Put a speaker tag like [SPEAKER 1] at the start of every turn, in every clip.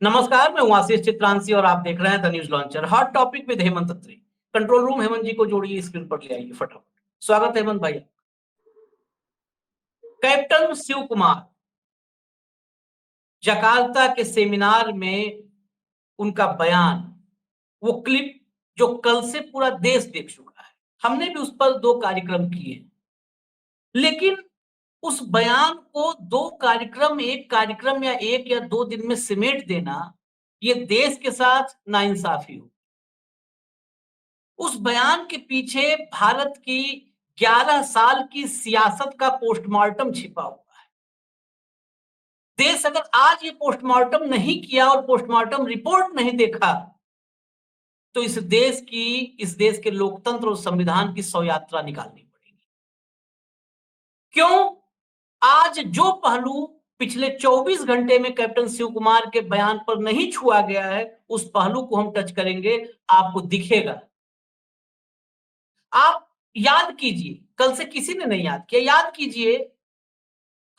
[SPEAKER 1] नमस्कार, मैं हूं आशीष चित्रांशी और आप देख रहे हैं the news launcher. Hot topic with Hemant Atri. Control room Hemant ji को जोड़िए, स्क्रीन पर ले आइए फटाफट। स्वागत है हेमंत भाई। कैप्टन शिव कुमार जकार्ता के सेमिनार में उनका बयान, वो क्लिप जो कल से पूरा देश देख चुका है। हमने भी उस पर 2 कार्यक्रम किए, लेकिन उस बयान को 2 कार्यक्रम, 1 कार्यक्रम या 1 या 2 दिन में सिमेट देना, ये देश के साथ नाइंसाफी हो। उस बयान के पीछे भारत की 11 साल की सियासत का पोस्टमार्टम छिपा हुआ है। देश अगर आज ये पोस्टमार्टम नहीं किया और पोस्टमार्टम रिपोर्ट नहीं देखा, तो इस देश के लोकतंत्र और संविधान की शव यात्रा निकालनी पड़ेगी। क्यों? आज जो पहलू पिछले 24 घंटे में कैप्टन शिव कुमार के बयान पर नहीं छुआ गया है, उस पहलू को हम टच करेंगे, आपको दिखेगा। आप याद कीजिए, कल से किसी ने नहीं याद किया, याद कीजिए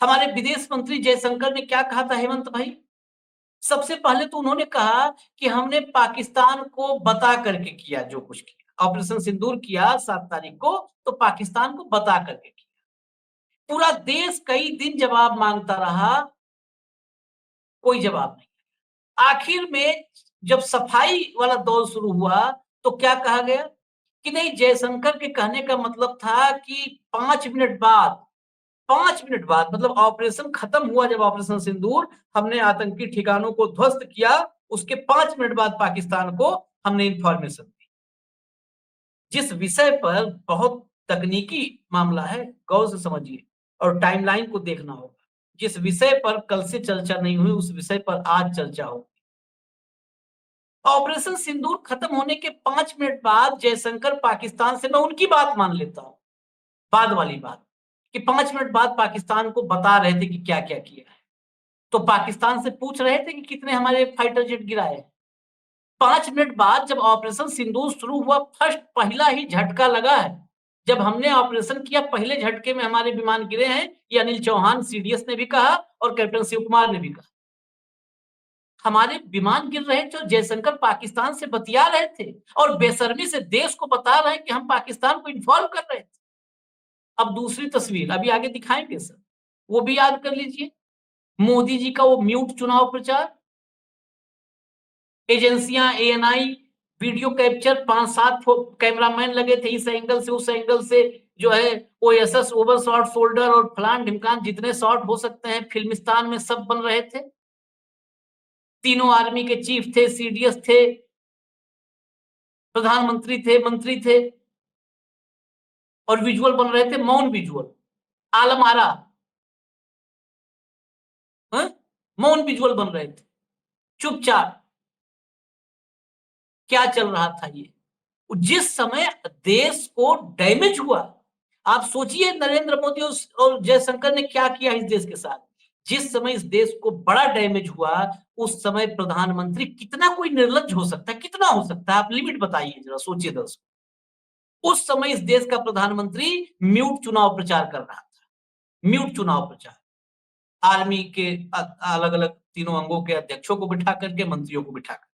[SPEAKER 1] हमारे विदेश मंत्री जयशंकर ने क्या कहा था हेमंत भाई। सबसे पहले तो उन्होंने कहा कि हमने पाकिस्तान को बता करके किया, जो कुछ किया ऑपरेशन सिंदूर किया 7 तारीख को, तो पाकिस्तान को बता करके किया। पूरा देश कई दिन जवाब मांगता रहा, कोई जवाब नहीं। आखिर में जब सफाई वाला दौर शुरू हुआ, तो क्या कहा गया कि नहीं, जयशंकर के कहने का मतलब था कि 5 मिनट बाद, 5 मिनट बाद मतलब ऑपरेशन खत्म हुआ, जब ऑपरेशन सिंदूर हमने आतंकी ठिकानों को ध्वस्त किया, उसके 5 मिनट बाद पाकिस्तान को हमने इंफॉर्मेशन दी। जिस विषय पर बहुत तकनीकी मामला है, गौर से समझिए और टाइमलाइन को देखना होगा। जिस विषय पर कल से चर्चा नहीं हुई, उस विषय पर आज चर्चा होगी। ऑपरेशन सिंदूर खत्म होने के 5 मिनट बाद जयशंकर पाकिस्तान से, मैं उनकी बात मान लेता हूं, बाद वाली बात, कि 5 मिनट बाद पाकिस्तान को बता रहे थे कि क्या क्या किया है। तो पाकिस्तान से पूछ रहे थे कि कितने हमारे फाइटर जेट गिराए। 5 मिनट बाद जब ऑपरेशन सिंदूर शुरू हुआ, फर्स्ट पहला ही झटका लगा है। जब हमने ऑपरेशन किया, पहले झटके में हमारे विमान गिरे हैं, ये अनिल चौहान सीडीएस ने भी कहा और कैप्टन शिव कुमार ने भी कहा। हमारे विमान गिर रहे थे, जयशंकर पाकिस्तान से बतिया रहे थे और बेशर्मी से देश को बता रहे हैं कि हम पाकिस्तान को इन्फॉर्म कर रहे थे। अब दूसरी तस्वीर अभी आगे दिखाएंगे सर, वो भी याद कर लीजिए। मोदी जी का वो म्यूट चुनाव प्रचार, एजेंसियां, एएनआई, वीडियो कैप्चर, 5-7 कैमरामैन लगे थे, इस एंगल से उस एंगल से, जो है ओएसएस, ओवर शॉट फोल्डर और फलान ढिमकान, जितने शॉट हो सकते हैं फिल्मिस्तान में सब बन रहे थे। तीनों आर्मी के चीफ थे, सीडीएस थे, प्रधानमंत्री थे, मंत्री थे, और विजुअल बन रहे थे, मौन विजुअल, आलम आरा, मौन विजुअल बन रहे थे, चुपचाप। क्या चल रहा था ये? जिस समय देश को डैमेज हुआ, आप सोचिए नरेंद्र मोदी और जयशंकर ने क्या किया इस देश के साथ। जिस समय इस देश को बड़ा डैमेज हुआ, उस समय प्रधानमंत्री, कितना कोई निर्लज्ज हो सकता है, कितना हो सकता है, आप लिमिट बताइए जरा, सोचिए दर्शक। उस समय इस देश का प्रधानमंत्री म्यूट चुनाव प्रचार कर रहा था, म्यूट चुनाव प्रचार, आर्मी के अलग अलग तीनों अंगों के अध्यक्षों को बिठा करके, मंत्रियों को बिठा करके,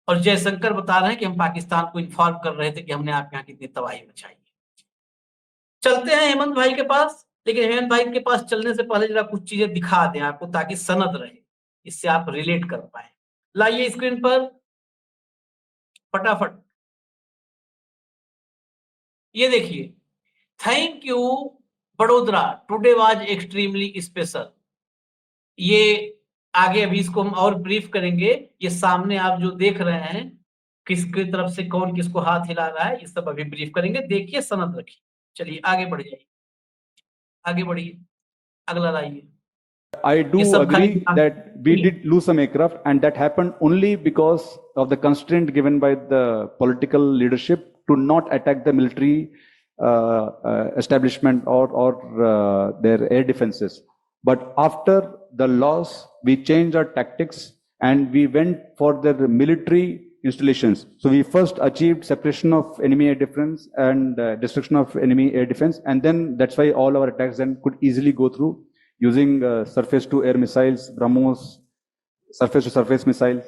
[SPEAKER 1] और जयशंकर बता रहे हैं कि हम पाकिस्तान को इन्फॉर्म कर रहे थे कि हमने आपके यहाँ कितनी तबाही मचाई। चलते हैं हेमंत भाई के पास, लेकिन हेमंत भाई के पास चलने से पहले जरा कुछ चीजें दिखा दें आपको, ताकि सनद रहे, इससे आप रिलेट कर पाए। लाइए स्क्रीन पर फटाफट, ये देखिए। Thank you Vadodara, today was extremely special. ये आगे अभी इसको हम और ब्रीफ करेंगे। ये सामने आप जो देख रहे हैं, किसकी तरफ से कौन किसको हाथ हिला रहा है, ये सब अभी ब्रीफ करेंगे। देखिए, सनद रखिए। चलिए आगे बढ़ जाइए, आगे बढ़िए, अगला लाइए।
[SPEAKER 2] I do agree that we did lose some aircraft, and that happened only because of the constraint given by the political leadership to not attack the military establishment or their air defenses. But after the loss, we changed our tactics and we went for the military installations. So we first achieved separation of enemy air defense and destruction of enemy air defense, and then that's why all our attacks then could easily go through using surface to air missiles, BrahMos, surface to surface missiles.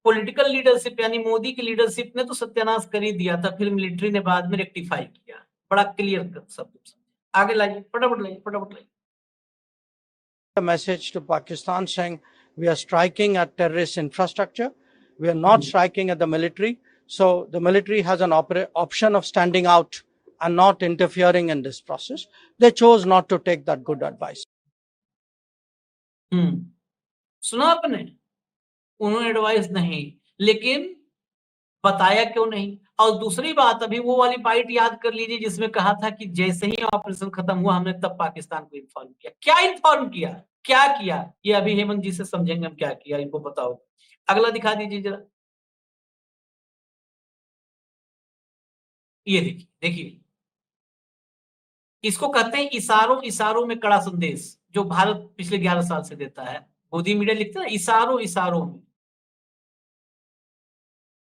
[SPEAKER 1] Political leadership यानी मोदी की leadership ने तो सत्यानाश कर ही दिया था, फिर military ने बाद में रेक्टिफाई किया। बड़ा क्लियर शब्द। आगे लाइए, फटाफट लाइए।
[SPEAKER 3] A message to Pakistan saying we are striking at terrorist infrastructure. We are not striking at the military. So the military has an option of standing out and not interfering in this process. They chose not to take that good advice.
[SPEAKER 1] सुना आपने? उन्होंने advice नहीं, लेकिन बताया क्यों नहीं? और दूसरी बात, अभी वो वाली बाइट याद कर लीजिए जिसमें कहा था कि जैसे ही ऑपरेशन खत्म हुआ हमने तब पाकिस्तान को इन्फॉर्म किया। क्या इन्फॉर्म किया, क्या किया? ये अभी हेमंत जी से समझेंगे हम क्या किया, इनको बताओ। अगला दिखा दीजिए जरा। ये देखिए, इसको कहते हैं इशारों में कड़ा संदेश, जो भारत पिछले 11 साल से देता है। मोदी मीडिया लिखते हैं ना, इशारों में,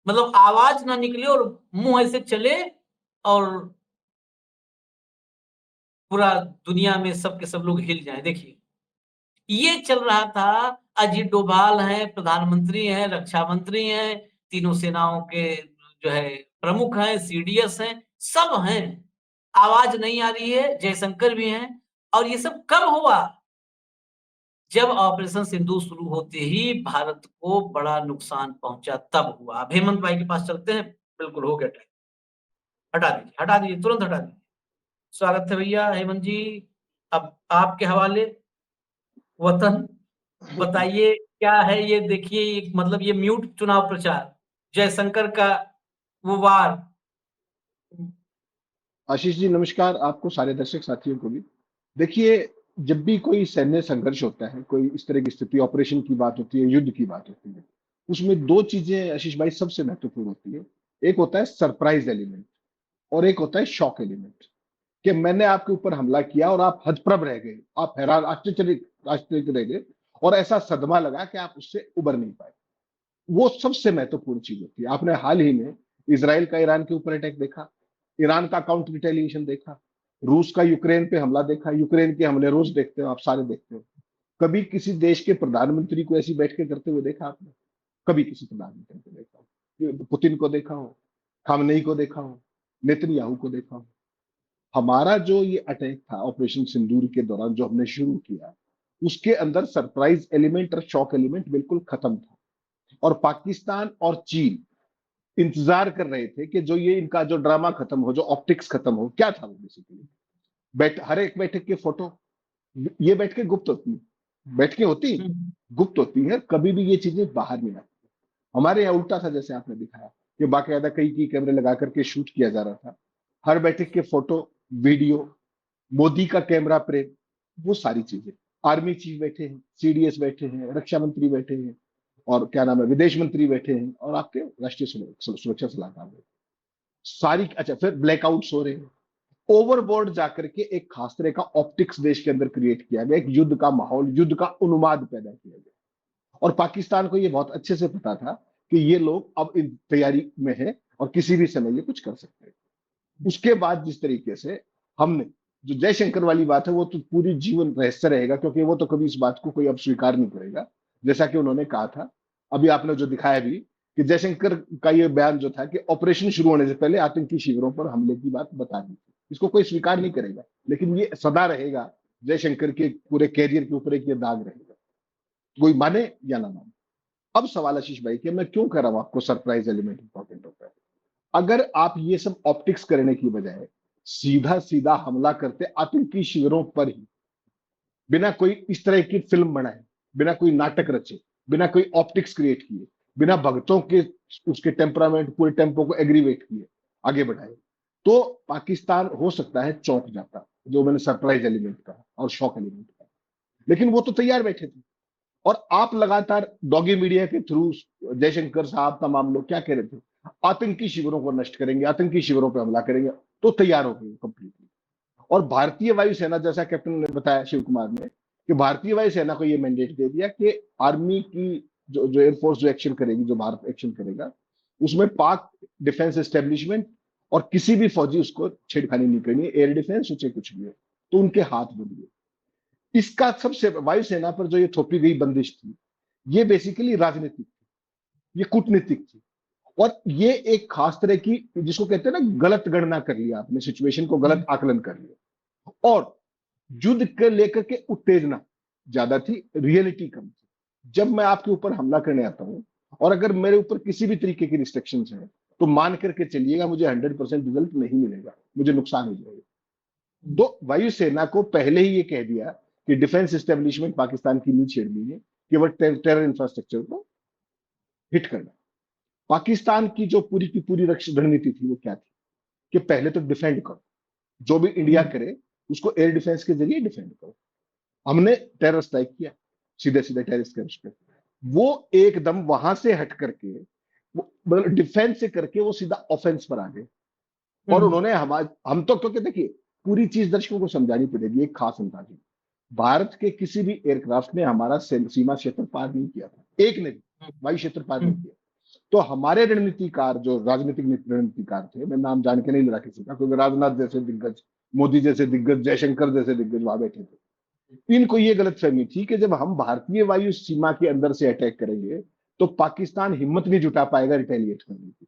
[SPEAKER 1] मतलब आवाज ना निकले और मुंह ऐसे चले और पूरा दुनिया में सब के सब लोग हिल जाएं। देखिए, ये चल रहा था। अजीत डोभाल हैं, प्रधानमंत्री हैं, रक्षा मंत्री हैं, तीनों सेनाओं के जो है प्रमुख हैं, सीडीएस हैं, सब हैं। आवाज नहीं आ रही है, जयशंकर भी हैं। और ये सब कब हुआ? जब ऑपरेशन सिंदूर शुरू होते ही भारत को बड़ा नुकसान पहुंचा, तब हुआ। अब हेमंत भाई के पास चलते हैं। बिल्कुल हो गया टाइम, हटा दीजिए, तुरंत हटा दीजिए। स्वागत है भैया हेमंत जी, अब आपके हवाले। वतन बताइए क्या है ये? देखिए, मतलब ये म्यूट चुनाव प्रचार, जयशंकर का वो वार।
[SPEAKER 4] आशीष जी नमस्कार, आपको सारे दर्शक साथियों को भी। देखिए, जब भी कोई सैन्य संघर्ष होता है, कोई इस तरह की स्थिति, ऑपरेशन की बात होती है, युद्ध की बात होती है, उसमें दो चीजें आशीष भाई सबसे महत्वपूर्ण होती है। एक होता है सरप्राइज एलिमेंट और एक होता है शॉक एलिमेंट, कि मैंने आपके ऊपर हमला किया और आप हतप्रभ रह गए, आप हैरान आश्चर्यचकित रह गए और ऐसा सदमा लगा कि आप उससे उबर नहीं पाए। वो सबसे महत्वपूर्ण चीज होती है। आपने हाल ही में इजराइल का ईरान के ऊपर अटैक देखा, ईरान का काउंटर रिटेलिएशन देखा, रूस का यूक्रेन पे हमला देखा, यूक्रेन के हमले रोज देखते हो, आप सारे देखते हो। कभी किसी देश के प्रधानमंत्री को ऐसी बैठकें करते हुए देखा आपने? कभी किसी प्रधानमंत्री को देखा हो? पुतिन को देखा हो, खामनेई को देखा हो, नेतन्याहू को देखा हो? हमारा जो ये अटैक था ऑपरेशन सिंदूर के दौरान जो हमने शुरू किया, उसके अंदर सरप्राइज एलिमेंट और शॉक एलिमेंट बिल्कुल खत्म था। और पाकिस्तान और चीन इंतजार कर रहे थे कि जो ये इनका जो ड्रामा खत्म हो, जो ऑप्टिक्स खत्म हो। क्या था वो? बेसिकली हर एक बैठक के फोटो, ये बैठकें गुप्त होती है, बैठकें होती गुप्त होती है, कभी भी ये चीजें बाहर नहीं आती। हमारे यहाँ उल्टा था, जैसे आपने दिखाया कि बाकायदा कई कैमरे लगा करके शूट किया जा रहा था। हर बैठक के फोटो, वीडियो, मोदी का कैमरा प्रेम, वो सारी चीजें। आर्मी चीफ बैठे हैं, सीडीएस बैठे हैं, रक्षा मंत्री बैठे हैं, और क्या नाम है, विदेश मंत्री बैठे हैं, और आपके राष्ट्रीय सुरक्षा सलाहकार बैठे, सारी। अच्छा, फिर ब्लैकआउट्स हो रहे हैं। ओवरबोर्ड जाकर के एक खास तरह का ऑप्टिक्स देश के अंदर क्रिएट किया गया, एक युद्ध का माहौल, युद्ध का उन्माद पैदा किया गया। और पाकिस्तान को ये बहुत अच्छे से पता था कि ये लोग अब इन तैयारी में है और किसी भी समय ये कुछ कर सकते हैं। उसके बाद जिस तरीके से हमने, जो जयशंकर वाली बात है, वो तो पूरी जीवन रहस्य रहेगा, क्योंकि वो तो कभी इस बात को कोई अब स्वीकार नहीं करेगा। जैसा कि उन्होंने कहा था, अभी आपने जो दिखाया भी, कि जयशंकर का ये बयान जो था कि ऑपरेशन शुरू होने से पहले आतंकी शिविरों पर हमले की बात बता दी थी, इसको कोई स्वीकार नहीं करेगा, लेकिन ये सदा रहेगा जयशंकर के पूरे कैरियर के ऊपर एक ये दाग रहेगा, कोई माने या ना माने। अब सवाल आशीष भाई कि मैं क्यों कह रहा हूं आपको सरप्राइज एलिमेंट इंपॉर्टेंट होता है। अगर आप ये सब ऑप्टिक्स करने की बजाय सीधा सीधा हमला करते आतंकी शिविरों पर ही, बिना कोई इस तरह की फिल्म बनाए, बिना कोई नाटक रचे, बिना कोई ऑप्टिक्स क्रिएट किए, बिना भक्तों के उसके टेम्परामेंट, पूरे टेम्पो को एग्रीवेट किए, आगे बढ़ाए, तो पाकिस्तान हो सकता है चौंक जाता, जो मैंने सरप्राइज एलिमेंट कहा और शॉक एलिमेंट कहा। लेकिन वो तो तैयार बैठे थे, और आप लगातार डॉगी मीडिया के थ्रू जयशंकर साहब तमाम लोग क्या कह रहे थे, आतंकी शिविरों को नष्ट करेंगे, आतंकी शिविरों पर हमला करेंगे, तो तैयार हो गए कंप्लीटली। और भारतीय वायुसेना, जैसा कैप्टन ने बताया शिव कुमार ने, कि भारतीय वायुसेना को यह मैंडेट दे दिया कि आर्मी की जो एयरफोर्स जो एक्शन करेगी, जो भारत एक्शन करेगा, उसमें पाक डिफेंस एस्टेब्लिशमेंट और किसी भी फौजी उसको छेड़खानी नहीं करनी है, एयर डिफेंस हो चाहे कुछ भी हो, तो उनके हाथ बंद हुए। इसका सबसे वायुसेना पर जो ये थोपी गई बंदिश थी, ये बेसिकली राजनीतिक थी, ये कूटनीतिक थी, और ये एक खास तरह की, जिसको कहते हैं ना, गलत गणना कर लिया आपने, सिचुएशन को गलत आकलन कर लिया, और युद्ध के लेकर के उत्तेजना ज्यादा थी, रियलिटी कम थी। जब मैं आपके ऊपर हमला करने आता हूं और अगर मेरे ऊपर किसी भी तरीके की रिस्ट्रिक्शंस हैं, तो मान करके चलिएगा मुझे 100% रिजल्ट नहीं मिलेगा, मुझे नुकसान हो जाएगा। तो वायुसेना को पहले ही ये कह दिया कि डिफेंस एस्टेब्लिशमेंट पाकिस्तान की नहीं छेड़नी है, केवल टेरर इंफ्रास्ट्रक्चर को हिट करना। पाकिस्तान की जो पूरी की पूरी रणनीति थी वो क्या थी कि पहले तो डिफेंड करो, जो भी इंडिया करे उसको एयर डिफेंस के जरिए डिफेंड करो। हमने टेरर स्ट्राइक किया, सीधे सीधे टेररिस्ट के उस पे, वो एकदम वहां से हट करके, मतलब डिफेंस से करके वो सीधा ऑफेंस पर आ गए। और उन्होंने हम तो, क्योंकि देखिए पूरी चीज दर्शकों को समझानी पड़ेगी एक खास अंदाज में। भारत के किसी भी एयरक्राफ्ट ने हमारा सीमा क्षेत्र पार नहीं किया था, एक ने भी वायु क्षेत्र पार नहीं किया। तो हमारे रणनीतिकार, जो राजनीतिक रणनीतिकार थे, मैं नाम जान के नहीं ले रहा किसी का, क्योंकि राजनाथ जैसे दिग्गज, मोदी जैसे दिग्गज, जयशंकर जैसे दिग्गज वहां बैठे थे, इनको ये गलतफहमी थी कि जब हम भारतीय वायु सीमा के अंदर से अटैक करेंगे तो पाकिस्तान हिम्मत नहीं जुटा पाएगा रिटेलिएट करने की,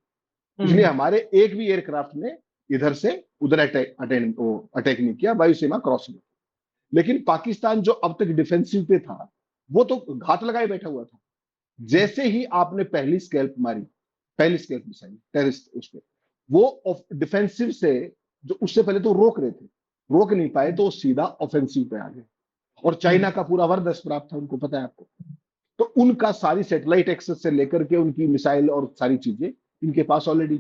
[SPEAKER 4] इसलिए हमारे एक भी एयरक्राफ्ट ने इधर से उधर अटैक नहीं किया, वायु सीमा क्रॉस नहीं। लेकिन पाकिस्तान जो अब तक डिफेंसिव पे था, वो तो घात लगाए बैठा हुआ था। जैसे ही आपने पहली स्कैल्प मारी, पहली स्कैल्प मिसाइल टेररिस्ट उस पे, वो डिफेंसिव से, जो उससे पहले तो रोक रहे थे, रोक नहीं पाए, तो सीधा ऑफेंसिव पे आ गए। और चाइना का पूरा वरदस्त प्राप्त था, उनको पता है आपको, तो उनका सारी सैटेलाइट एक्सेस से लेकर के उनकी मिसाइल और सारी चीजें इनके पास ऑलरेडी,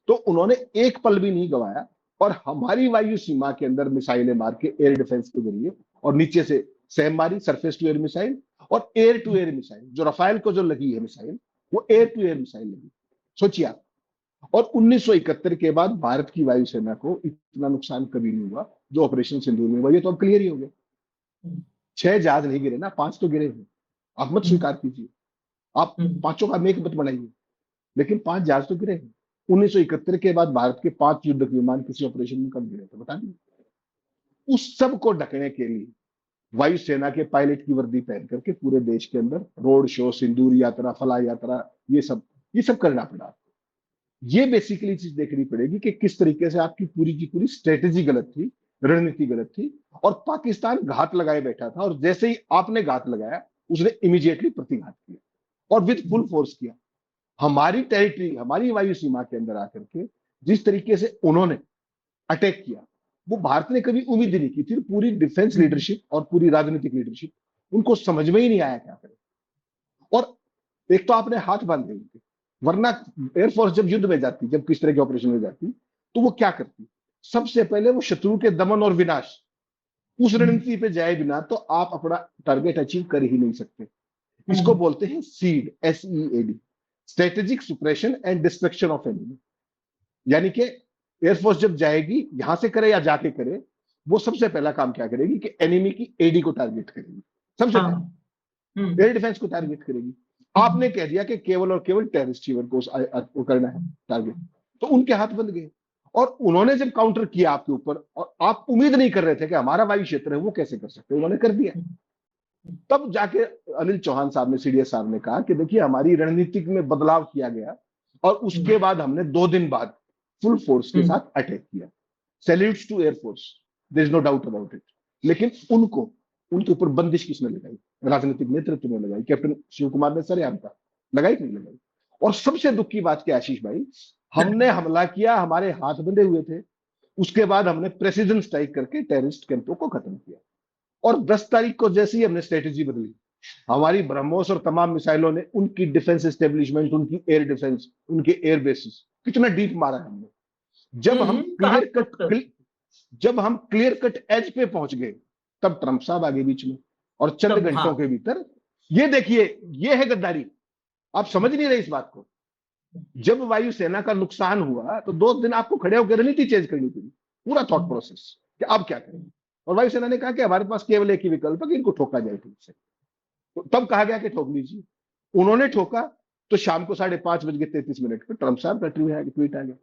[SPEAKER 4] तो उन्होंने एक पल भी नहीं गवाया और हमारी वायु सीमा के अंदर मिसाइलें मार के एयर डिफेंस के जरिए, और नीचे से सैम मारी, सरफेस टू एयर मिसाइल और एयर टू एयर मिसाइल, जो रफाल को जो लगी है मिसाइल, वो एयर टू एयर मिसाइल लगी, सोचिए आप। और 1971 के बाद भारत की वायुसेना को इतना नुकसान कभी नहीं हुआ जो ऑपरेशन सिंदूर में हुआ। ये तो अब क्लियर ही हो गया, 6 जहाज नहीं गिरे ना, 5 तो गिरे हैं, आप मत स्वीकार कीजिए, आप 5 का मेक मत बनाइए, लेकिन 5 जहाज तो गिरे हैं। 1971 के बाद भारत के 5 युद्धक विमान किसी ऑपरेशन में कब गिरे थे बता दीजिए। उस सब को ढकने के लिए वायुसेना के पायलट की वर्दी पहन करके पूरे देश के अंदर रोड शो, सिंदूर यात्रा, फला यात्रा, ये सब करना पड़ा। ये बेसिकली चीज देखनी पड़ेगी कि किस तरीके से आपकी पूरी की पूरी स्ट्रेटेजी गलत थी, रणनीति गलत थी, और पाकिस्तान घात लगाए बैठा था, और जैसे ही आपने घात लगाया उसने इमीडिएटली प्रतिघात किया और विद फुल फोर्स किया। हमारी टेरिटरी, हमारी वायु सीमा के अंदर आकर के जिस तरीके से उन्होंने अटैक किया, वो भारत ने कभी उम्मीद नहीं की थी। पूरी डिफेंस लीडरशिप और पूरी राजनीतिक लीडरशिप, उनको समझ में ही नहीं आया क्या करें। और एक तो आपने हाथ बांधे उनके, वरना एयरफोर्स जब युद्ध में जाती, जब किस तरह के ऑपरेशन में जाती, तो वो क्या करती, सबसे पहले वो शत्रु के दमन और विनाश, उस रणनीति पे जाए बिना तो आप अपना टारगेट अचीव कर ही नहीं सकते। इसको बोलते हैं SEAD, SEAD, strategic suppression and destruction of enemy. यानी कि एयरफोर्स जब जाएगी, यहां से करे या जाके करे, वो सबसे पहला काम क्या करेगी कि एनिमी की AD को टारगेट करेगी, सबसे पहले एयर डिफेंस को टारगेट करेगी। आपने कह दिया कि केवल और केवल टेररिस्ट को करना है टारगेट, तो उनके हाथ बंद गए। और उन्होंने जब काउंटर किया आपके ऊपर, और आप उम्मीद नहीं कर रहे थे कि हमारा वायु क्षेत्र है, वो कैसे कर सकते, उन्होंने कर दिया। तब जाके अनिल चौहान साहब ने, CDS साहब ने कहा कि देखिए हमारी रणनीतिक में बदलाव किया गया, और उसके बाद हमने 2 दिन बाद फुल फोर्स के साथ अटैक किया। Salutes to air force, there is no doubt about it. लेकिन उनके ऊपर बंदिश किसने लगाई? राजनीतिक नेतृत्व ने लगाई, कैप्टन शिव कुमार ने सरेआम कहा, लगाई कि नहीं लगाई? और सबसे दुख की बात क्या आशीष भाई, हमने हमला किया, हमारे हाथ बंधे हुए थे, उसके बाद हमने प्रेसिजन स्ट्राइक करके टेररिस्ट कैंपों को खत्म किया। और 10 तारीख को जैसे ही हमने स्ट्रेटेजी बदली, हमारी ब्रह्मोस और तमाम मिसाइलों ने उनकी डिफेंस एस्टेब्लिशमेंट, उनकी एयर डिफेंस, उनके एयर बेसिस कितना डीप मारा हमने। जब हम क्लियर कट एज पे पहुंच गए, तब ट्रंप साहब आगे बीच में, और चंद घंटों के भीतर ये देखिए, ये है गद्दारी। आप समझ नहीं रहे इस बात को। जब वायुसेना का नुकसान हुआ तो 2 दिन आपको खड़े होकर रणनीति चेंज करनी पड़ी, पूरा थॉट प्रोसेस कि अब क्या करें। और वायुसेना ने कहा कि हमारे पास केवल एक ही विकल्प है कि इनको ठोका जाए ठीक से। तो तब कहा गया कि ठोक लीजिए। उन्होंने ठोका तो शाम को 5:33 पर ट्रंप साहब का ट्वीट आ गया।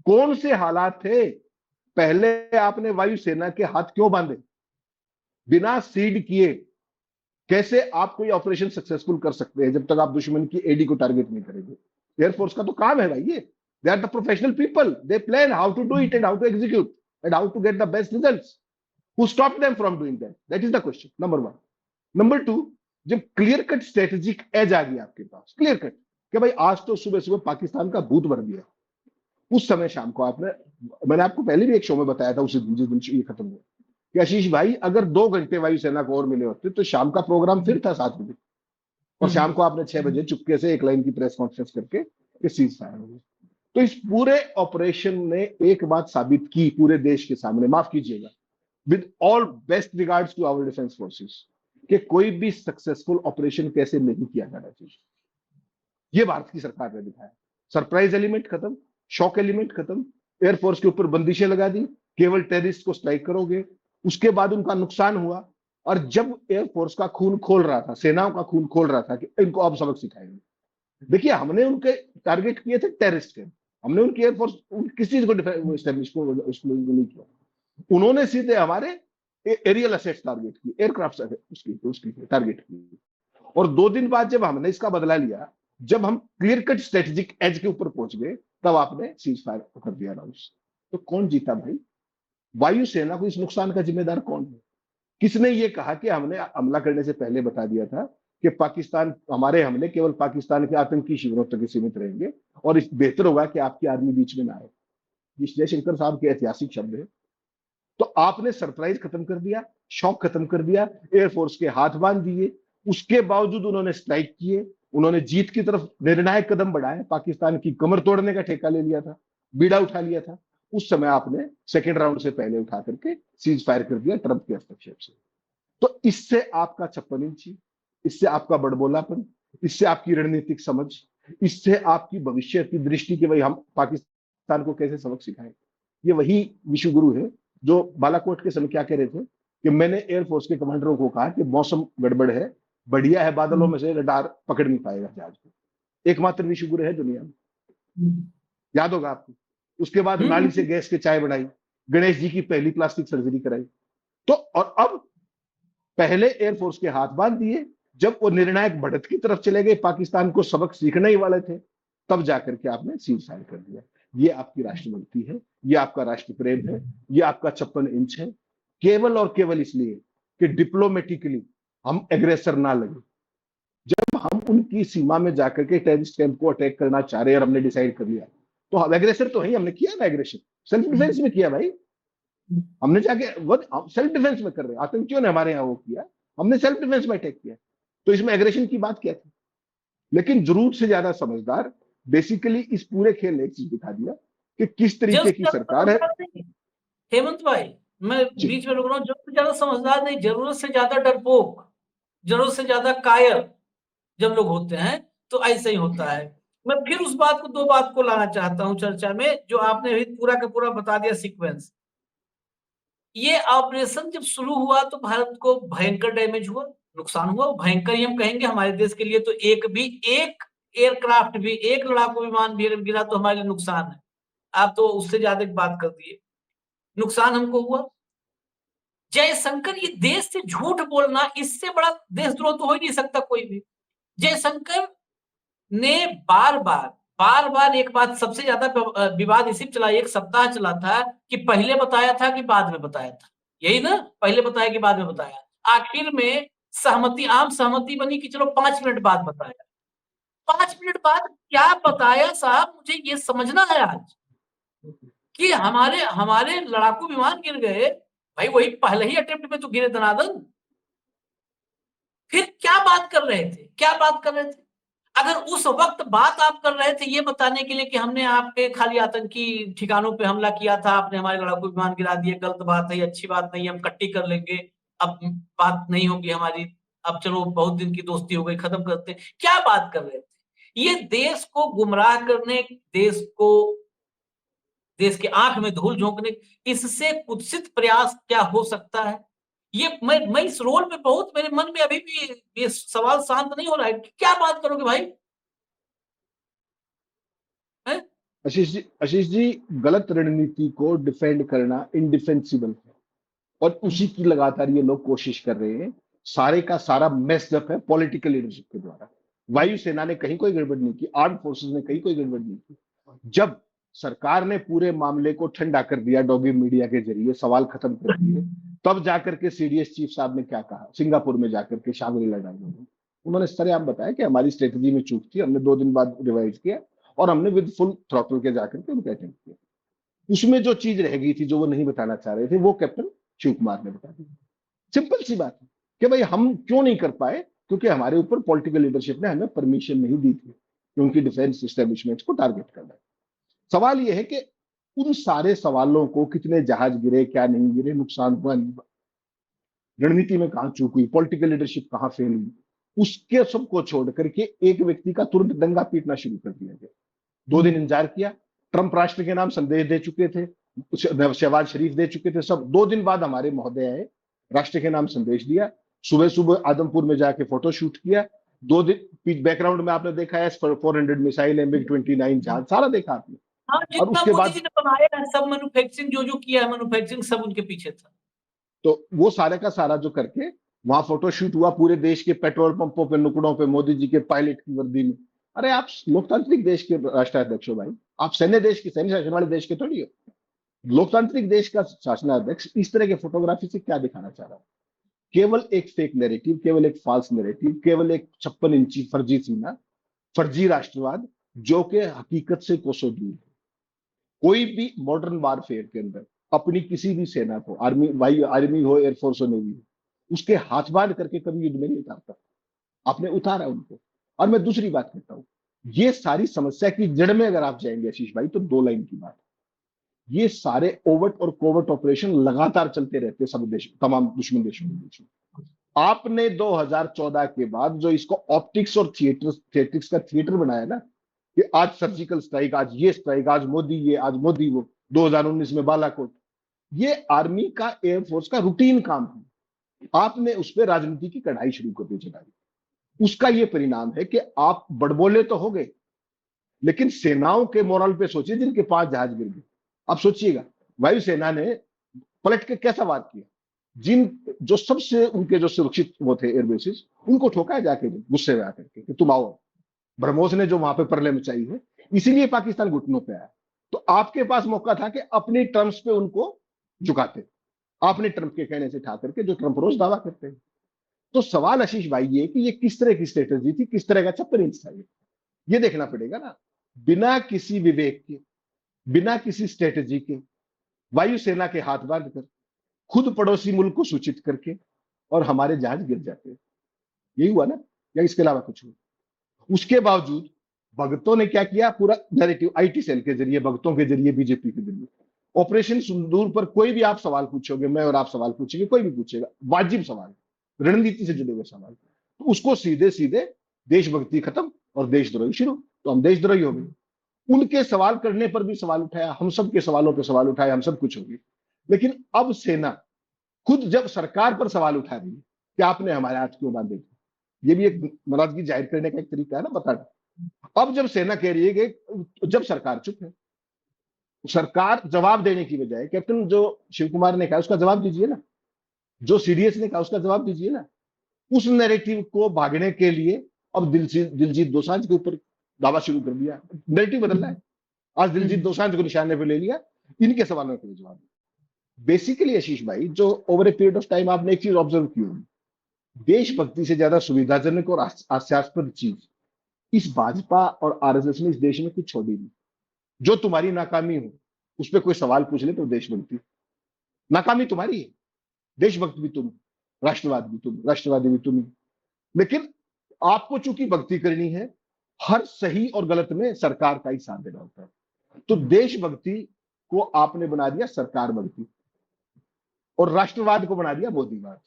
[SPEAKER 4] कौन से हालात थे? पहले आपने वायुसेना के हाथ क्यों बांधे? बिना सीड किए कैसे आप कोई ऑपरेशन सक्सेसफुल कर सकते हैं जब तक आप दुश्मन की एडी को टारगेट नहीं करेंगे? एयरफोर्स का तो काम है भाई ये। They are the professional people, they plan how to do it and how to execute and how to get the best results. Who stop them from doing that? That is the question, number one. Number two, जब clear cut strategic edge आ गया आपके पास, clear cut कि भाई आज तो सुबह सुबह पाकिस्तान का भूत भर दिया, उस समय शाम को आपने, मैंने आपको पहले भी एक शो में बताया था उसी दिन जिस दिन ये खत्म हुआ, कि आशीष भाई अगर 2 घंटे वायुसेना को और मिले होते तो शाम का प्रोग्राम फिर था 7 बजे, और शाम को आपने 6 बजे चुपके से एक लाइन की प्रेस कॉन्फ्रेंस करके सीज फायर हो गई। तो इस पूरे ऑपरेशन ने एक बात साबित की पूरे देश के सामने, माफ कीजिएगा, with all best regards to our defence forces, कि कोई भी सक्सेसफुल ऑपरेशन कैसे नहीं किया जाना चाहिए। ये भारत की सरकार ने दिखाया। सरप्राइज एलिमेंट खत्म, शॉक एलिमेंट खत्म, एयरफोर्स के ऊपर बंदिशें लगा दी, केवल टेररिस्ट को स्ट्राइक करोगे, उसके बाद उनका नुकसान हुआ। और जब एयरफोर्स का खून खोल रहा था, सेनाओं का खून खोल रहा था कि इनको अब सबक सिखाएंगे, देखिए हमने उनके टारगेट किए थे टेररिस्ट के, हमने उनकी एयरफोर्स किसी चीज को एस्टेब्लिश नहीं किया, उन्होंने सीधे हमारे एरियल असेट्स टारगेट की, एयरक्राफ्ट उसकी टारगेट की। और 2 दिन बाद जब हमने इसका बदला लिया, जब हम क्लियर कट स्ट्रेटेजिक एज के ऊपर पहुंच गए, तब आपने सीज फायर कर दिया अनाउंस। तो कौन जीता भाई? वायुसेना को इस नुकसान का जिम्मेदार कौन है? किसने ये कहा कि हमने हमला करने से पहले बता दिया था कि पाकिस्तान, हमारे हमले केवल पाकिस्तान के आतंकी शिविरों तक सीमित रहेंगे और इस बेहतर होगा कि आपकी आर्मी बीच में ना आए। ये जयशंकर साहब के ऐतिहासिक शब्द है। तो आपने सरप्राइज खत्म कर दिया, शॉक खत्म कर दिया, एयरफोर्स के हाथ बांध दिए, उसके बावजूद उन्होंने स्ट्राइक किए, उन्होंने जीत की तरफ निर्णायक कदम बढ़ाए, पाकिस्तान की कमर तोड़ने का ठेका ले लिया था, बीड़ा उठा लिया था। उस समय आपने सेकेंड राउंड से पहले उठा करके सीज फायर कर दिया ट्रंप के हस्तक्षेप से। तो इससे आपका 56 इंची, इससे आपका बड़बोलापन, इससे आपकी रणनीतिक समझ, इससे आपकी भविष्य की दृष्टि कि भाई हम पाकिस्तान को कैसे सबक सिखाएं, ये वही विश्वगुरु है जो बालाकोट के समय क्या कह रहे थे कि मैंने एयरफोर्स के कमांडरों को कहा कि मौसम गड़बड़ है, बढ़िया है, बादलों में से रडार पकड़ नहीं पाएगा जहाज को। एकमात्र विश्वगुरु है दुनिया में, याद होगा आपको। उसके बाद नाली से गैस के चाय बनाई, गणेश जी की पहली प्लास्टिक सर्जरी कराई। तो और अब पहले एयरफोर्स के हाथ बांध दिए, जब वो निर्णायक बढ़त की तरफ चले गए, पाकिस्तान को सबक सीखने ही वाले थे, तब जाकर के आपने सीज फायर कर दिया। ये आपकी राष्ट्रभक्ति है, ये आपका राष्ट्र प्रेम है, ये आपका 56 इंच है, केवल और केवल इसलिए कि डिप्लोमेटिकली हम एग्रेसर ना लगे। जब हम उनकी सीमा में जाकर के टेररिस्ट कैंप को अटैक करना चाह रहे हैं और हमने डिसाइड कर लिया, तो हम एग्रेसर तो है, हमने किया ना एग्रेशन, सेल्फ डिफेंस में किया भाई। हमने जाके वो सेल्फ डिफेंस में कर रहे हैं, आतंकियों ने हमारे यहाँ वो किया, हमने सेल्फ डिफेंस में अटैक किया, तो इसमें एग्रेशन की बात क्या थी? लेकिन जरूरत से ज्यादा समझदार बेसिकली इस पूरे खेल ने एक चीज दिखा दिया कि किस तरीके की सरकार है।
[SPEAKER 1] हेमंत भाई, मैं बीच में रुक रहा हूँ, जरूरत से ज्यादा समझदार नहीं, जरूरत से ज्यादा डरपोक, जरूरत से ज्यादा कायर जब लोग होते हैं तो ऐसे ही होता है। मैं फिर उस बात को, 2 बात को लाना चाहता हूं चर्चा में, जो आपने भी पूरा का पूरा बता दिया सीक्वेंस। ये ऑपरेशन जब शुरू हुआ तो भारत को भयंकर डैमेज हुआ, नुकसान हुआ, भयंकर ही हम कहेंगे हमारे देश के लिए। तो एक एयरक्राफ्ट भी, एक लड़ाकू विमान भी गिरा तो हमारे लिए नुकसान है। आप तो उससे ज्यादा बात कर दिए, नुकसान हमको हुआ। जयशंकर, ये देश से झूठ बोलना, इससे बड़ा देशद्रोह तो हो ही नहीं सकता कोई भी। जयशंकर ने बार बार एक बात, सबसे ज्यादा विवाद इसी पे चला, 1 सप्ताह चला था कि पहले बताया था कि बाद में बताया था, यही ना, पहले बताया कि बाद में बताया। आखिर में सहमति, आम सहमति बनी कि चलो 5 मिनट बाद बताया। 5 मिनट बाद क्या बताया साहब, मुझे ये समझना है आज कि हमारे लड़ाकू विमान गिर गए भाई, वही पहले ही अटेम्प्ट में तो गिरे दनादन। फिर क्या बात कर रहे थे, क्या बात कर रहे थे? अगर उस वक्त बात आप कर रहे थे ये बताने के लिए कि हमने आपके खाली आतंकी ठिकानों पे हमला किया था, आपने हमारे लड़ाकू विमान गिरा दिए, गलत बात है, अच्छी बात नहीं है, हम कट्टी कर लेंगे, अब बात नहीं होगी हमारी, अब चलो बहुत दिन की दोस्ती हो गई, खत्म करते, क्या बात कर रहे थे? ये देश को गुमराह करने, देश के आंख में धूल झोंकने, इससे कुत्सित प्रयास क्या हो सकता है? ये मैं इस रोल में बहुत, मेरे मन में अभी भी ये सवाल शांत नहीं हो रहा है, क्या बात करोगे भाई?
[SPEAKER 4] आशीष जी, गलत रणनीति को डिफेंड करना इंडिफेंसिबल है। और उसी की लगातार ये लोग कोशिश कर रहे हैं। सारे का सारा मेस्ड है पॉलिटिकल लीडरशिप के द्वारा। वायुसेना ने कहीं कोई गड़बड़ नहीं की, आर्म फोर्सेस ने कहीं कोई गड़बड़ नहीं की। जब सरकार ने पूरे मामले को ठंडा कर दिया डॉगी मीडिया के जरिए, सवाल खत्म कर दिए, तब जाकर के सीडीएस चीफ साहब ने क्या कहा सिंगापुर में जाकर के शांग्री-ला डायलॉग में। उन्होंने सरेआम बताया कि हमारी स्ट्रेटजी में चूक थी, हमने 2 दिन बाद रिवाइज किया और हमने विद फुल थ्रॉटल के जाकर के उनको अटेम्प्ट किया। उसमें जो चीज रह गई थी जो वो नहीं बताना चाह रहे थे, वो कैप्टन शिव कुमार ने बता दी। सिंपल सी बात है कि भाई हम क्यों नहीं कर पाए, क्योंकि हमारे ऊपर पॉलिटिकल लीडरशिप ने हमें परमिशन नहीं दी थी कि उनकी डिफेंस एस्टेब्लिशमेंट को टारगेट करना है। सवाल यह है कि उन सारे सवालों को कितने जहाज गिरे, क्या नहीं गिरे, नुकसान हुआ नहीं हुआ, रणनीति में कहां चूक हुई, पॉलिटिकल लीडरशिप कहां फेल हुई, उसके सबको छोड़ करके एक व्यक्ति का तुरंत दंगा पीटना शुरू कर दिया गया। 2 दिन इंतजार किया, ट्रंप राष्ट्र के नाम संदेश दे चुके थे, शहबाज शरीफ दे चुके थे, सब 2 दिन बाद हमारे महोदय आए, राष्ट्र के नाम संदेश दिया, सुबह सुबह आदमपुर में जाके फोटो शूट किया। 2 दिन बैकग्राउंड में आपने देखा है 400 मिसाइल, MiG-29 जहाज, सारा देखा आपने।
[SPEAKER 1] हाँ,
[SPEAKER 4] और
[SPEAKER 1] जितना
[SPEAKER 4] उसके
[SPEAKER 1] मोदी
[SPEAKER 4] बाद
[SPEAKER 1] जी ने बनाया है सब मैन्युफैक्चरिंग जो किया है मैन्युफैक्चरिंग सब उनके पीछे था।
[SPEAKER 4] तो वो सारे का सारा जो करके वहां फोटो शूट हुआ पूरे देश के पेट्रोल पंपों पे, नुकड़ों पे, मोदी जी के पायलट की वर्दी में। अरे आप लोकतांत्रिक देश के राष्ट्राध्यक्ष हो भाई, आप सैन्य देश के, सैन्य शासन वाले देश के थोड़ी हो। लोकतांत्रिक देश का शासनाध्यक्ष इस तरह के फोटोग्राफी से क्या दिखाना चाह रहा है? केवल एक फेक नैरेटिव, केवल एक फॉल्स नैरेटिव, केवल एक 56 इंची फर्जी सीना, फर्जी राष्ट्रवाद, जो कि हकीकत से कोसों दूर है। कोई भी मॉडर्न वारफेयर के अंदर अपनी किसी भी सेना को, आर्मी हो, एयरफोर्स हो, नेवी हो, उसके हाथ बांध करके कभी युद्ध में नहीं उतारता। आपने उतारा उनको। और मैं दूसरी बात कहता हूं, ये सारी समस्या की जड़ में अगर आप जाएंगे आशीष भाई, तो 2 लाइन की बात है। ये सारे ओवर्ट और कोवर्ट ऑपरेशन लगातार चलते रहते सब देश, तमाम दुश्मन देशों के बीच में। आपने 2014 के बाद जो इसको ऑप्टिक्स और थिएट्रिक्स का थिएटर बनाया ना, कि आज सर्जिकल स्ट्राइक, आज ये स्ट्राइक, आज मोदी ये, आज मोदी वो, 2019 में बालाकोट, ये आर्मी का, एयरफोर्स का रूटीन काम है। आपने उस पर राजनीति की कढ़ाई शुरू कर दी चलाई। उसका ये परिणाम है कि आप बड़बोले तो हो गए, लेकिन सेनाओं के मोरल पे सोचिए, जिनके 5 जहाज गिर गए। अब सोचिएगा वायुसेना ने पलट के कैसा वार किया, जिन जो सबसे उनके जो सुरक्षित वो थे एयरबेसेस, उनको ठोका जाके गुस्से में आकर के कि तुम आओ। ब्रह्मोस ने जो वहां पे प्रलय मचाई है, इसीलिए पाकिस्तान घुटनों पे आया। तो आपके पास मौका था कि अपनी टर्म्स पे उनको झुकाते, आपने ट्रंप के कहने से ठा करके, जो ट्रंप रोज दावा करते हैं। तो सवाल आशीष भाई ये कि ये किस तरह की स्ट्रेटेजी थी, किस तरह का 56 इंच था, ये देखना पड़ेगा ना। बिना किसी विवेक के, बिना किसी स्ट्रेटेजी के, वायुसेना के हाथ बांध कर, खुद पड़ोसी मुल्क को सूचित करके, और हमारे जहाज गिर जाते हैं। यही हुआ ना, या इसके अलावा कुछ हुआ? उसके बावजूद भगतों ने क्या किया, पूरा नैरेटिव आईटी सेल के जरिए, भगतों के जरिए, बीजेपी के जरिए, ऑपरेशन सिंदूर पर कोई भी आप सवाल पूछोगे, मैं और आप सवाल पूछेंगे, कोई भी पूछेगा, वाजिब सवाल, रणनीति से जुड़े हुए सवाल, तो उसको सीधे सीधे देशभक्ति खत्म और देशद्रोही शुरू। तो हम देशद्रोही हो गए। उनके सवाल करने पर भी सवाल उठाया, हम सब के सवालों पर सवाल उठाए, हम सब कुछ हो गए। लेकिन अब सेना खुद जब सरकार पर सवाल उठा रही है कि आपने हमारे हाथ क्यों बांधे थे, ये भी एक नाराजगी जाहिर करने का एक तरीका है ना, बताना। अब जब सेना कह रही है कि जब सरकार चुप है, सरकार जवाब देने की बजाय, कैप्टन जो शिव कुमार ने कहा उसका जवाब दीजिए ना, जो सीडीएस ने कहा उसका जवाब दीजिए ना। उस नैरेटिव को भागने के लिए अब दिलजीत दोसांझ के ऊपर दावा शुरू कर दिया, नैरेटिव बदलना है। आज दिलजीत दोसांझ को निशाने पर ले लिया, इनके सवालों के जवाब। बेसिकली आशीष भाई, जो over a period of time आपने एक चीज ऑब्जर्व की होगी, देशभक्ति से ज्यादा सुविधाजनक और हास्यास्पद चीज इस भाजपा और आरएसएस ने इस देश में कुछ छोड़ी नहीं। जो तुम्हारी नाकामी हो उस पर कोई सवाल पूछ ले तो देशभक्ति, नाकामी तुम्हारी है, देशभक्त भी तुम, राष्ट्रवाद भी तुम, राष्ट्रवादी भी तुम। लेकिन आपको चूंकि भक्ति करनी है, हर सही और गलत में सरकार का ही साथ देना होता है। तो देशभक्ति को आपने बना दिया सरकार भक्ति, और राष्ट्रवाद को बना दिया मोदीवाद।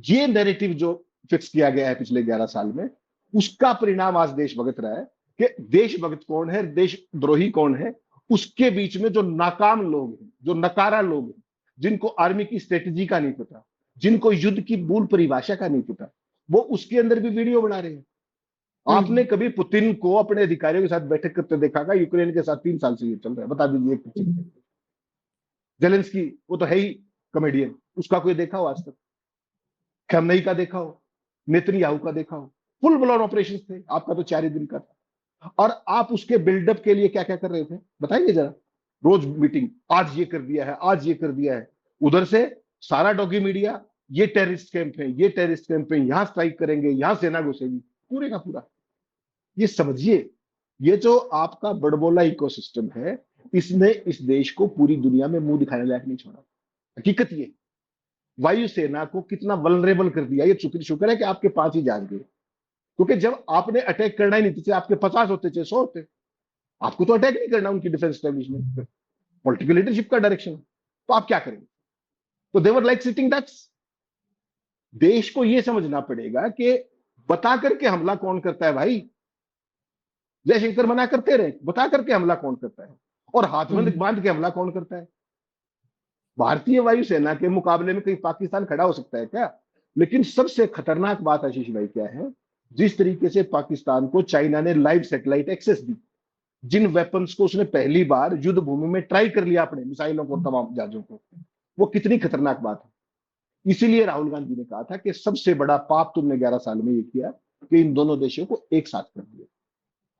[SPEAKER 4] ये नैरेटिव जो फिक्स किया गया है पिछले 11 साल में, उसका परिणाम आज देशभक्त रहा है कि देशभक्त कौन है, देशद्रोही कौन है, उसके बीच में जो नाकाम लोग हैं, जो नकारा लोग हैं, जिनको आर्मी की स्ट्रेटेजी का नहीं पता, जिनको युद्ध की मूल परिभाषा का नहीं पता, वो उसके अंदर भी वीडियो बना रहे हैं। आपने कभी पुतिन को अपने अधिकारियों के साथ बैठक करते देखा का? यूक्रेन के साथ 3 साल से ये चल रहा है, बता दीजिए। जेलेंस्की वो तो है ही कॉमेडियन, उसका कोई देखा हो आज तक? खमेनी का देखा हो, नेतन्याहू का देखा हो? फुल ब्लोन ऑपरेशन थे, आपका तो 4 ही दिन का था। और आप उसके बिल्डअप के लिए क्या क्या कर रहे थे बताइए जरा। रोज मीटिंग, आज ये कर दिया है, आज ये कर दिया है। उधर से सारा डॉगी मीडिया, ये टेररिस्ट कैंप है, ये टेररिस्ट कैंप है, यहां स्ट्राइक करेंगे, यहां सेना घुसेगी, पूरे का पूरा। ये समझिए, ये जो आपका बड़बोला इकोसिस्टम है, इसने इस देश को पूरी दुनिया में मुंह दिखाने लायक नहीं छोड़ा। हकीकत ये, वायुसेना को कितना वल्नरेबल कर दिया। ये शुक्र है कि आपके 5 ही जहाज गए, क्योंकि जब आपने अटैक करना ही नहीं चाहिए, आपके 50 होते, 100 होते। आपको तो अटैक नहीं करना उनकी डिफेंस एस्टेब्लिशमेंट पे, पॉलिटिकल लीडरशिप का डायरेक्शन। तो आप क्या करेंगे? तो देवर लाइक सिटिंग डक्स। देश को यह समझना पड़ेगा कि बता करके हमला कौन करता है भाई। जयशंकर मना करते रहे, बता करके हमला कौन करता है, और हाथ में बांध के हमला कौन करता है? भारतीय वायुसेना के मुकाबले में कहीं पाकिस्तान खड़ा हो सकता है क्या? लेकिन सबसे खतरनाक बात आशीष भाई क्या है, जिस तरीके से पाकिस्तान को चाइना ने लाइव सैटेलाइट एक्सेस दी, जिन वेपन्स को उसने पहली बार युद्ध भूमि में ट्राई कर लिया, अपने मिसाइलों को, तमाम जहाजों को, वो कितनी खतरनाक बात है। इसीलिए राहुल गांधी ने कहा था कि सबसे बड़ा पाप तुमने 11 साल में ये किया कि इन दोनों देशों को एक साथ कर दिया।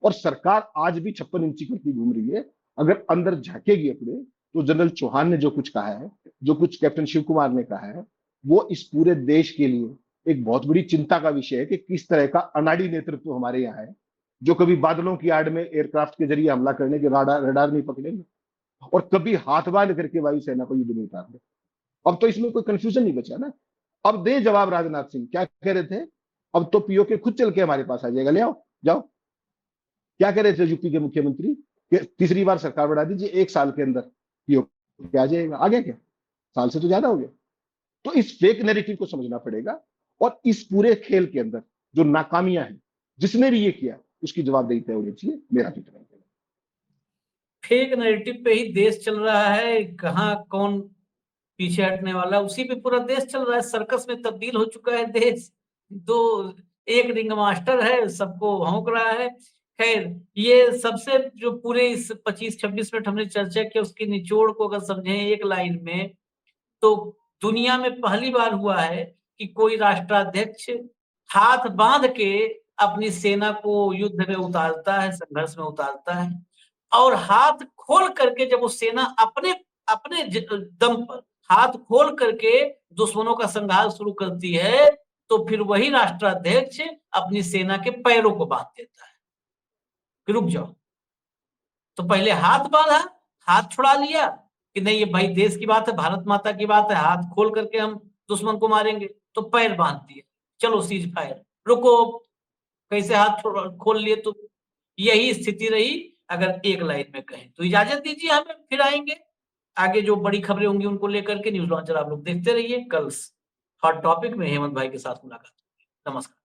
[SPEAKER 4] और सरकार आज भी 56 इंची करती घूम रही है। अगर अंदर झांकेगी अपने, तो जनरल चौहान ने जो कुछ कहा है, जो कुछ कैप्टन शिव कुमार ने कहा है, वो इस पूरे देश के लिए एक बहुत बड़ी चिंता का विषय है कि किस तरह का अनाड़ी नेतृत्व हमारे यहाँ है, जो कभी बादलों की आड़ में एयरक्राफ्ट के जरिए हमला करने के रडार नहीं पकड़ेंगे, और कभी हाथ बांध करके वायुसेना को युद्ध नहीं उतारने। अब तो इसमें कोई कंफ्यूजन नहीं बचा ना। अब दे जवाब राजनाथ सिंह, क्या कह रहे थे? अब तो पीओके खुद चल के हमारे पास आ जाएगा, ले आओ, जाओ। क्या कह रहे थे यूपी के मुख्यमंत्री कि तीसरी बार सरकार बढ़ा दीजिए, 1 साल के अंदर पीओके आ जाएगा। आ गया क्या? साल से तो ज्यादा हो गया। तो इस फेक नैरेटिव को समझना पड़ेगा, और इस पूरे खेल के अंदर जो नाकामियां हैं, जिसने भी ये किया, उसकी जवाबदेही तय होनी चाहिए। मेरा भी है।
[SPEAKER 1] फेक नैरेटिव पे ही देश चल रहा है, कहाँ कौन पीछे हटने वाला, उसी पे पूरा देश चल रहा है। सर्कस में तब्दील हो चुका है देश। दो एक रिंग मास्टर है, सबको भौंक रहा है। खैर, ये सबसे जो पूरे इस 25-26 मिनट हमने चर्चा की, उसकी निचोड़ को अगर समझें एक लाइन में, तो दुनिया में पहली बार हुआ है कि कोई राष्ट्राध्यक्ष हाथ बांध के अपनी सेना को युद्ध में उतारता है, संघर्ष में उतारता है, और हाथ खोल करके जब वो सेना अपने अपने दम पर हाथ खोल करके दुश्मनों का संहार शुरू करती है, तो फिर वही राष्ट्राध्यक्ष अपनी सेना के पैरों को बांध देता है कि रुक जाओ। तो पहले हाथ बांधा, हाथ छुड़ा लिया कि नहीं, ये भाई देश की बात है, भारत माता की बात है, हाथ खोल करके हम दुश्मन को मारेंगे। तो पैर बांध दिए, चलो सीज फायर, रुको। कैसे हाथ खोल लिए? तो यही स्थिति रही, अगर एक लाइन में कहें। तो इजाजत दीजिए, हमें फिर आएंगे आगे, जो बड़ी खबरें होंगी उनको लेकर के। न्यूज लॉन्चर आप लोग देखते रहिए। कल हॉट टॉपिक में हेमंत भाई के साथ मुलाकात। नमस्कार।